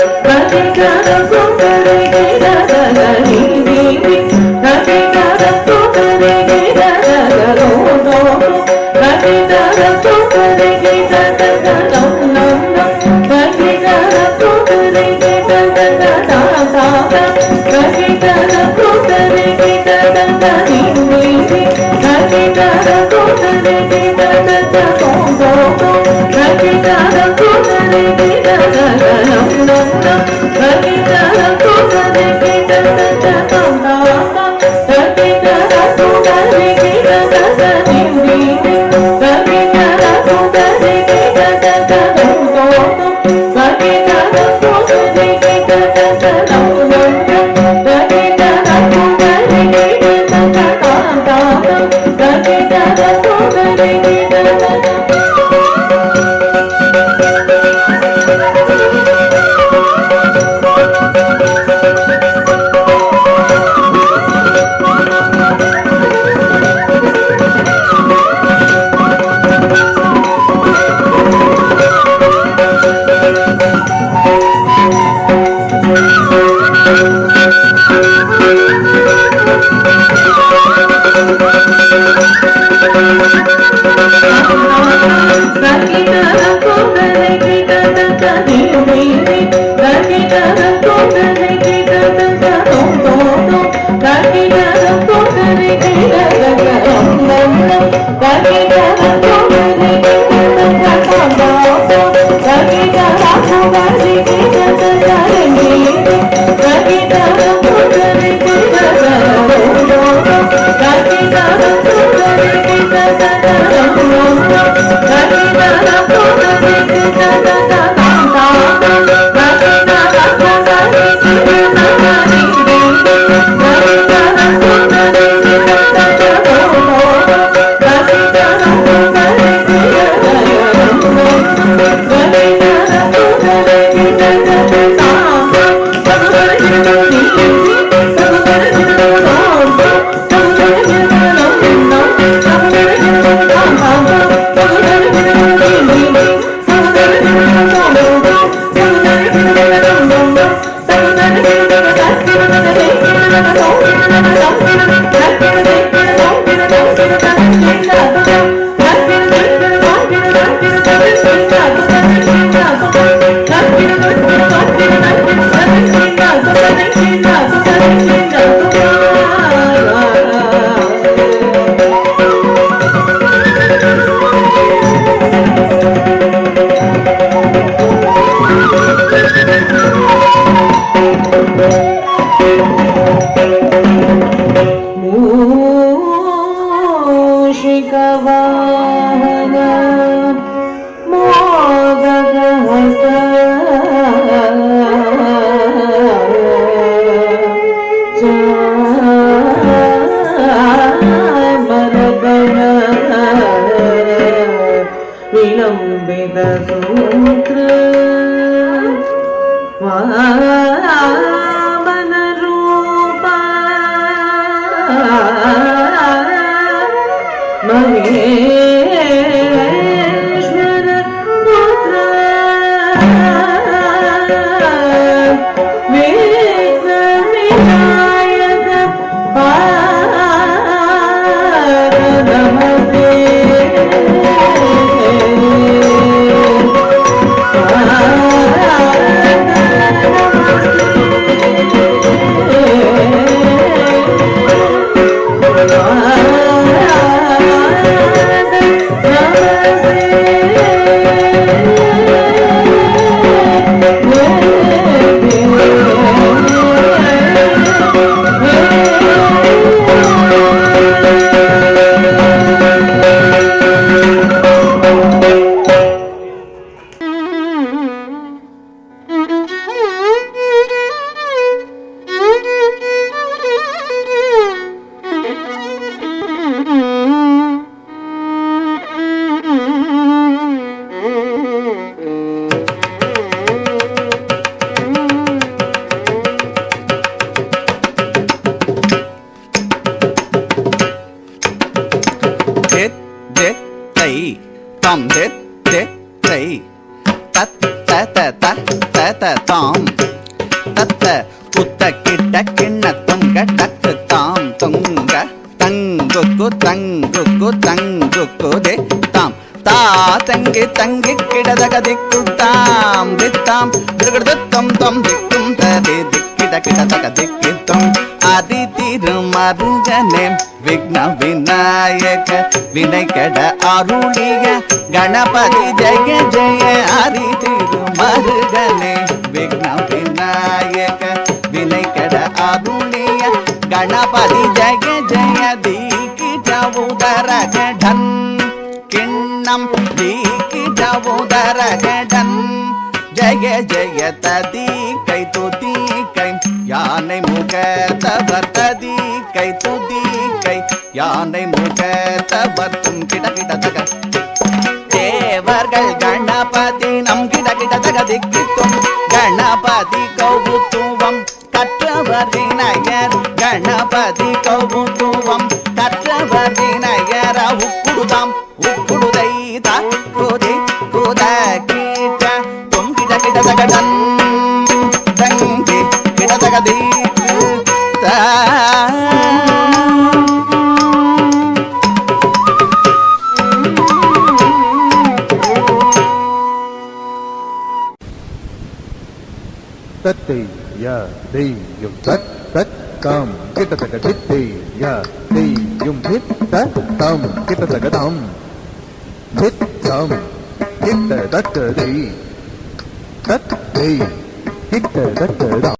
Yeah. தத்த குத்த கிட்ட கிண்ண தொங்க டக்கு தாம் தொங்க தங்குக்கு தங்குக்கு தங்குக்கு தே தாம் தா தங்கி தங்கி கிடதக திக்கு தாம் தித்தாம் திருகிடத்தம் தம் திக்கும் ததி திக்கிட கிடதக திக்கித்தம் அதி திருமருகனே விக்ன விநாயக வினை கெட அருளிய கணபதி ஜெய ஜெய ஹரி திருமருகனே விக்ன விநாயக வினை கெட அருளிய கணபதி ஜெய ஜெய தீக்கிட உதரகடன் கிண்ணம் தீக்கிட உதரகடன் ஜெய ஜெய ததி கை துதி கை யானை முக தவர் ததி கை துதி கை யானை முக தவர்த்தும் கிட கிட தக தேவர்கள் கணபதி நம் கிட கிட தக திக்கித்தும் கணபதி கௌபுத்துவம் கற்றவர் விநாயகர் கணபதி கௌபுத்துவம் கற்றவர் விநாயகர் உக்குடுதாம் உக்குடுதை தக்குதி குத கீட்ட தும் கிட கிட தகடன் தங்கி கிட தகதி தத்தை யா தெய்யும் தத் தத் தாம் கிட்டத்தக்க தித்தை யா தெய்யும் தித் தத் தாம் கிட்டத்தக்க தாம் தித் தாம் கிட்ட தக்க தெய் தத் தெய் கிட்ட தக்க தாம்